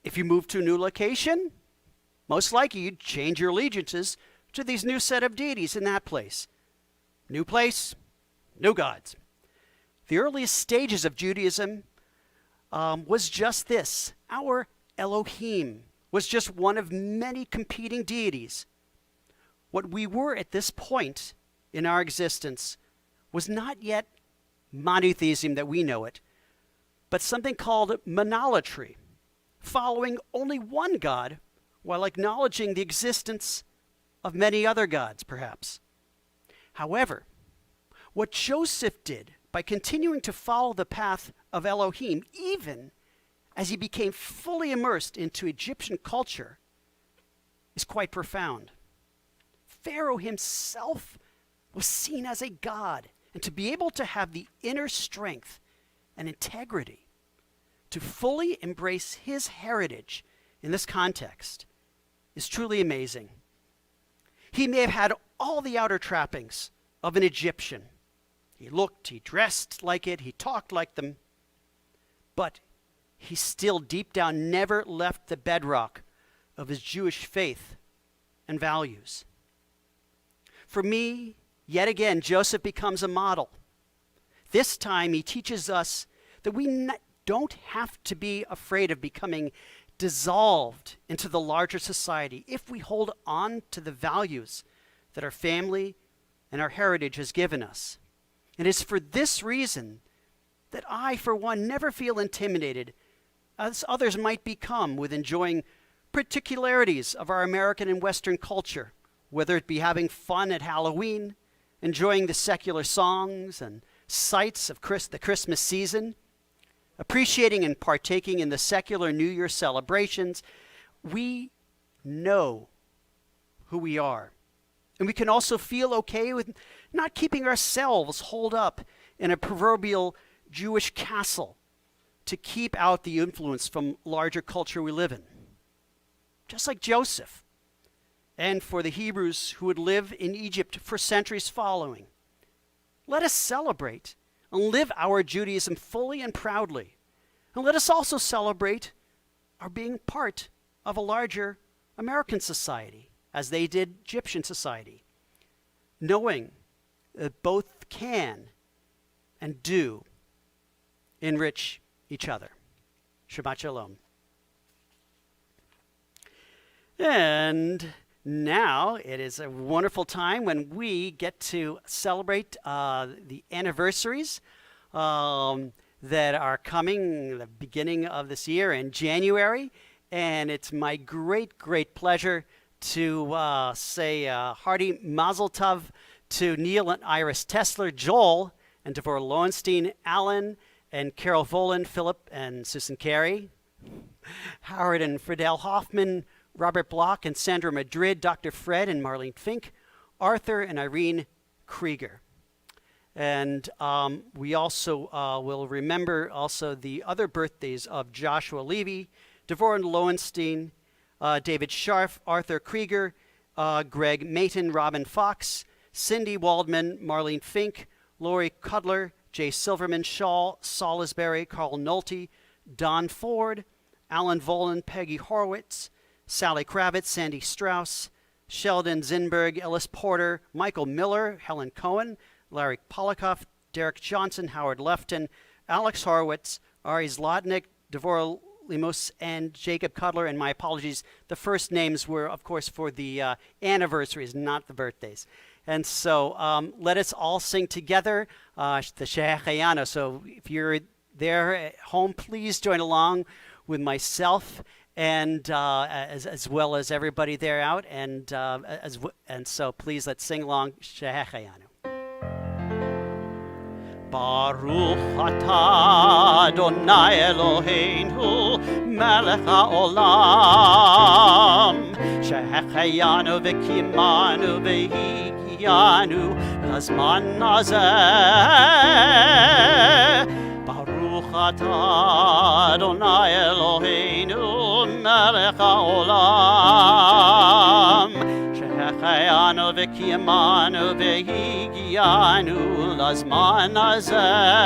Speaker 3: If you moved to a new location, most likely you'd change your allegiances to these new set of deities in that place. New place, new gods. The earliest stages of Judaism was just this. Our Elohim was just one of many competing deities. What we were at this point in our existence was not yet monotheism that we know it, but something called monolatry, following only one God while acknowledging the existence of many other gods, perhaps. However, what Joseph did by continuing to follow the path of Elohim, even as he became fully immersed into Egyptian culture is quite profound. Pharaoh himself was seen as a god, and to be able to have the inner strength and integrity to fully embrace his heritage in this context is truly amazing. He may have had all the outer trappings of an Egyptian. He looked, he dressed like it, he talked like them, but he still deep down never left the bedrock of his Jewish faith and values. For me, yet again, Joseph becomes a model. This time he teaches us that we don't have to be afraid of becoming dissolved into the larger society if we hold on to the values that our family and our heritage has given us. And it's for this reason that I, for one, never feel intimidated, as others might become, with enjoying particularities of our American and Western culture, whether it be having fun at Halloween, enjoying the secular songs and sights of the Christmas season, appreciating and partaking in the secular New Year celebrations. We know who we are. And we can also feel okay with not keeping ourselves holed up in a proverbial Jewish castle to keep out the influence from larger culture we live in. Just like Joseph, and for the Hebrews who would live in Egypt for centuries following. Let us celebrate and live our Judaism fully and proudly. And let us also celebrate our being part of a larger American society, as they did Egyptian society, knowing that both can and do enrich each other. Shabbat Shalom. And now it is a wonderful time when we get to celebrate the anniversaries that are coming the beginning of this year in January. And it's my great, great pleasure to say hearty mazel tov to Neil and Iris Tesler, Joel and Devorah Lowenstein, Alan and Carol Volan, Philip and Susan Carey, Howard and Friedel Hoffman, Robert Block and Sandra Madrid, Dr. Fred and Marlene Fink, Arthur and Irene Krieger. And we also will remember also the other birthdays of Joshua Levy, Devorah Lowenstein, David Scharf, Arthur Krieger, Greg Mayton, Robin Fox, Cindy Waldman, Marlene Fink, Lori Cudler, Jay Silverman, Shaw Salisbury, Carl Nolte, Don Ford, Alan Volan, Peggy Horwitz, Sally Kravitz, Sandy Strauss, Sheldon Zinberg, Ellis Porter, Michael Miller, Helen Cohen, Larry Polikoff, Derek Johnson, Howard Lefton, Alex Horwitz, Ari Zlotnick, Devorah Limos, and Jacob Cudler. And my apologies, the first names were, of course, for the anniversaries, not the birthdays. And so let us all sing together the Shehecheyanu. So if you're there at home, please join along with myself and as well as everybody there out. And so please let's sing along Shehecheyanu. Baruch atah Adonai Eloheinu melech haolam shehecheyanu v'kimanu v'higyanu lazman hazeh. Baruch atah Adonai Eloheinu melech haolam shehecheyanu v'kimanu v'higyanu lazman hazeh.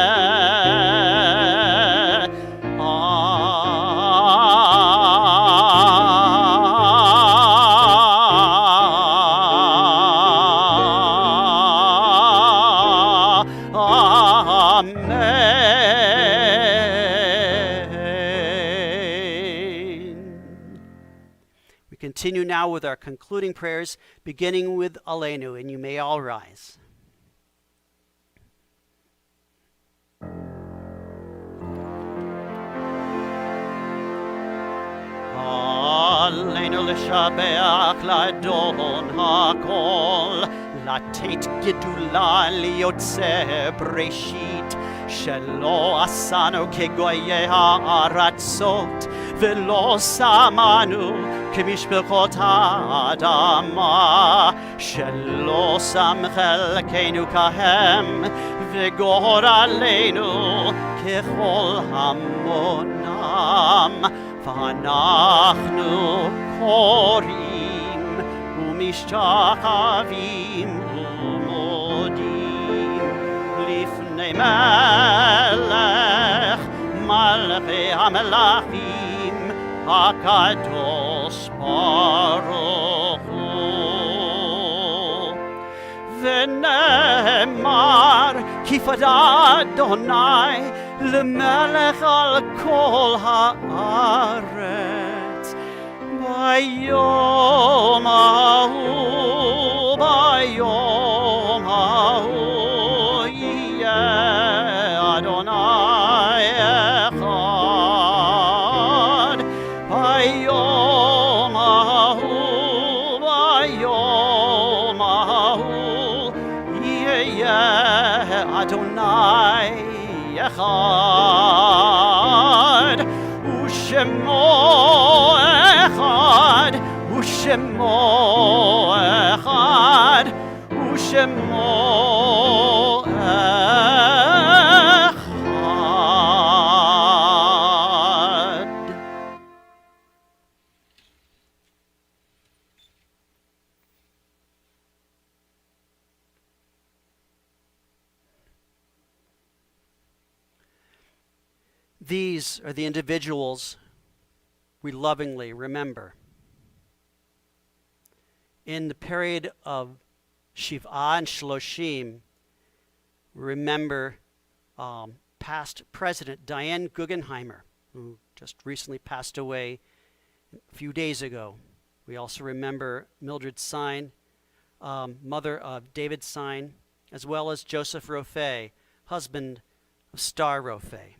Speaker 3: We continue now with our concluding prayers, beginning with Aleinu, and you may all rise. Aleinu l'shabeach l'adon hakol, לתת גדולה ליוצא בראשית, שלא עשנו כגויי הארצות, ולא שמנו כמשפחות האדמה, שלא שם חלקנו כהם, וגורלנו ככל המונם. ואנחנו קוראים ומשתחווים ומודים לפני מלך מלכי המלכים הקדוש ברוך הוא. ונאמר כי פדה אדוני למלך על כל הארץ. ביום ההוא, ביום ההוא יהיה אדוני אחד. ביום ההוא, ביום ההוא יהיה אדוני אחד, ושמו אחד, ושמו אחד, ושמו אחד. These are the individuals we lovingly remember. In the period of Shiv'ah and Shloshim, we remember past President Diane Guggenheimer, who just recently passed away a few days ago. We also remember Mildred Sine, mother of David Sine, as well as Joseph Rofe, husband of Star Rofe.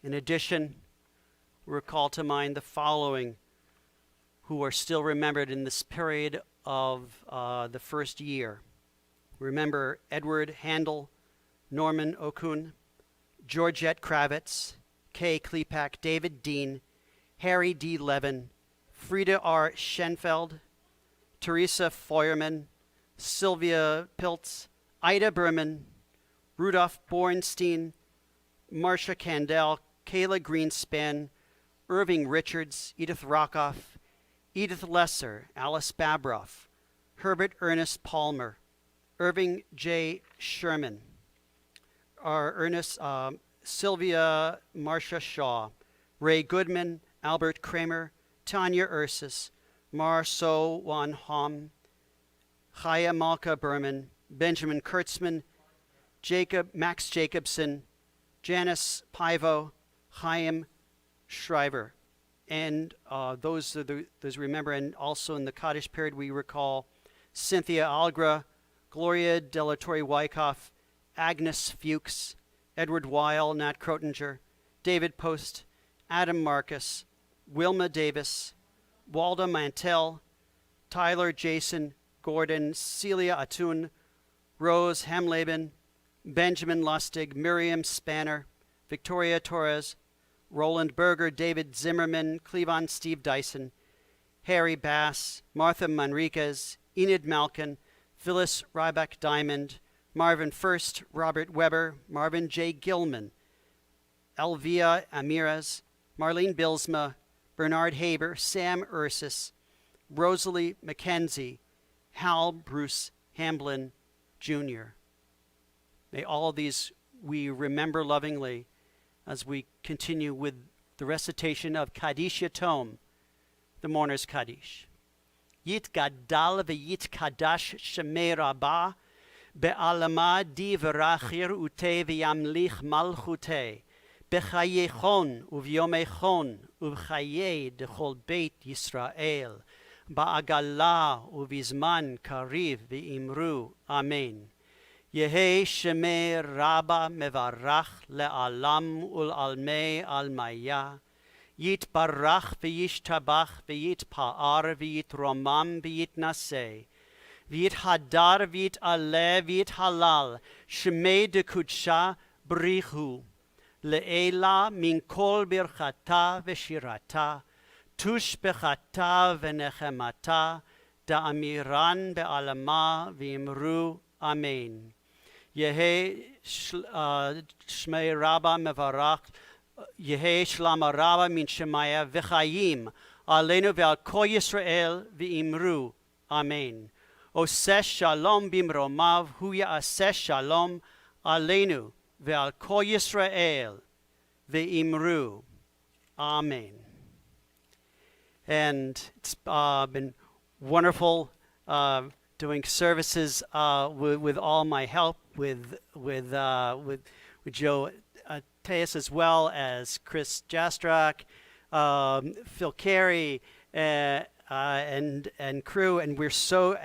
Speaker 3: In addition, we recall to mind the following who are still remembered in this period of the first year. Remember Edward Handel, Norman Okun, Georgette Kravitz, Kay Klepak, David Dean, Harry D. Levin, Frida R. Schenfeld, Teresa Feuerman, Sylvia Piltz, Ida Berman, Rudolph Bornstein, Marcia Candell, Kayla Greenspan, Irving Richards, Edith Rockoff, Edith Lesser, Alice Babroff, Herbert Ernest Palmer, Irving J. Sherman, Sylvia Marcia Shaw, Ray Goodman, Albert Kramer, Tanya Ursus, Mar-So Wan Hom, Chaya Malka Berman, Benjamin Kurtzman, Max Jacobson, Janice Pivo, Chaim Shriver. And those remember, and also in the Kaddish period we recall Cynthia Algra, Gloria Delatorre Wyckoff, Agnes Fuchs, Edward Weil, Nat Krotinger, David Post, Adam Marcus, Wilma Davis, Walda Mantell, Tyler Jason Gordon, Celia Atun, Rose Hamleben, Benjamin Lustig, Miriam Spanner, Victoria Torres, Roland Berger, David Zimmerman, Cleavon Steve Dyson, Harry Bass, Martha Manriquez, Enid Malkin, Phyllis Ryback Diamond, Marvin First, Robert Weber, Marvin J. Gilman, Elvia Amiras, Marlene Bilsma, Bernard Haber, Sam Ursus, Rosalie McKenzie, Hal Bruce Hamblin Jr. May all of these we remember lovingly as we continue with the recitation of Kaddish Yatom, the mourner's Kaddish. Yit gadal v'yit kadash shemei rabah, be'alama di v'rachir ute v'yamlich malchute, b'chayechon uvyomechon uv'chayei dechol beit Yisrael, ba'agala uvizman kariv v'imru. Amen. Yehi Shemei Rabba Mevarach Le'alam Ul'almei Almaya, Yit Barach V'Yish Tabach V'Yit Pa'ar V'Yit Romam V'Yit Naseh, V'Yit Hadar V'Yit Ale V'Yit Halal, Shemei De Kudsha בריחו, לעילה מן כל ברכתה ושירתה, תושבחתה ונחמתה, דאמירן בעלמה ואמרו אמן. יהי שמי רבה מברך, יהי שלמה רבה מן שמיה וחיים עלינו ועל כל ישראל ואמרו אמן. עושה שלום במרומיו, הוא יעשה שלום עלינו ועל כל ישראל ואמרו amen. And it's been wonderful doing services with all my help, with Joe Tejas, as well as Chris Jastrak, Phil Carey, and crew. And we're so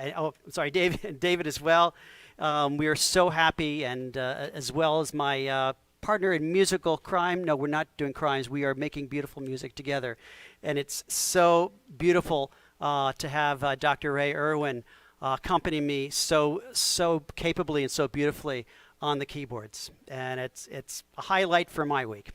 Speaker 3: David as well. We are so happy, and as well as my partner in musical crime. No, we're not doing crimes. We are making beautiful music together. And it's so beautiful to have Dr. Ray Irwin accompany me so capably and so beautifully on the keyboards. And it's a highlight for my week.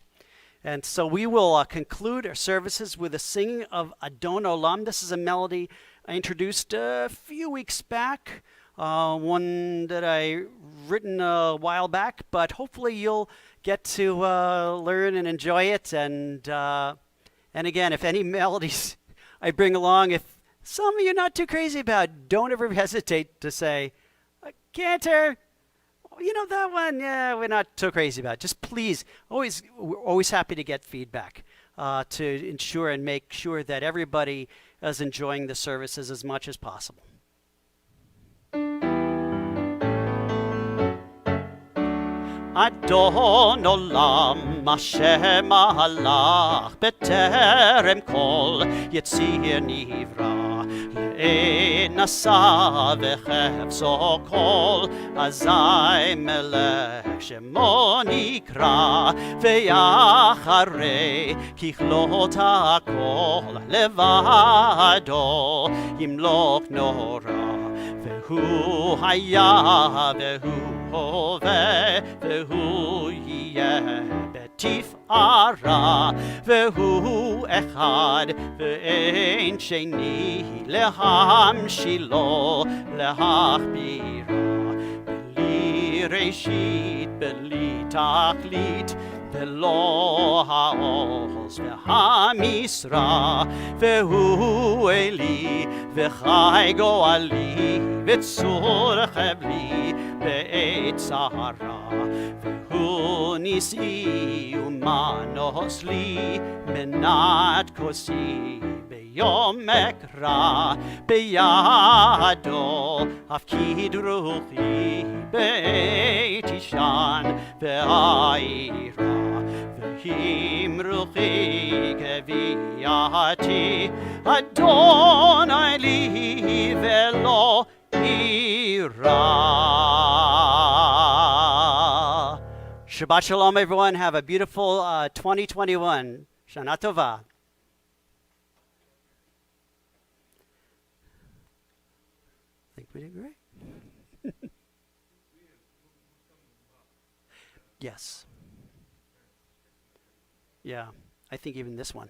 Speaker 3: And so we will conclude our services with a singing of Adon Olam. This is a melody I introduced a few weeks back, one that I written a while back, but hopefully you'll get to learn and enjoy it. And again, if any melodies I bring along, if some of you are not too crazy about, don't ever hesitate to say, Cantor, you know that one? Yeah, we're not so crazy about it. Just please, we're always happy to get feedback to ensure and make sure that everybody is enjoying the services as much as possible. Adon Olam Hashem Malach B'terem Kol Yetzir Nivra Le'enasa V'chefzo Kol Azai Melech Shemo Nikra Ve'yacharei Kichlot HaKol Levado Yimlok Nora Ve'hu Haya Ve'hu הווה והוא יהיה בתפארה והוא אחד ואין שני להמשילו להכבירה בלי ראשית בלי תכלית בלא העוז והמשרה והוא אלי וחי גואלי וצור חבלי בעת צרה והוא ניסי ומנוס לי מנת כוסי ביום אקרא בידו הפקיד רוחי בעת ישן ועירה ואם רוחי כביעתי אדוני לי ולא Shabbat Shalom, everyone. Have a beautiful 2021. Shana Tova. I think we did great. Yes. Yeah, I think even this one.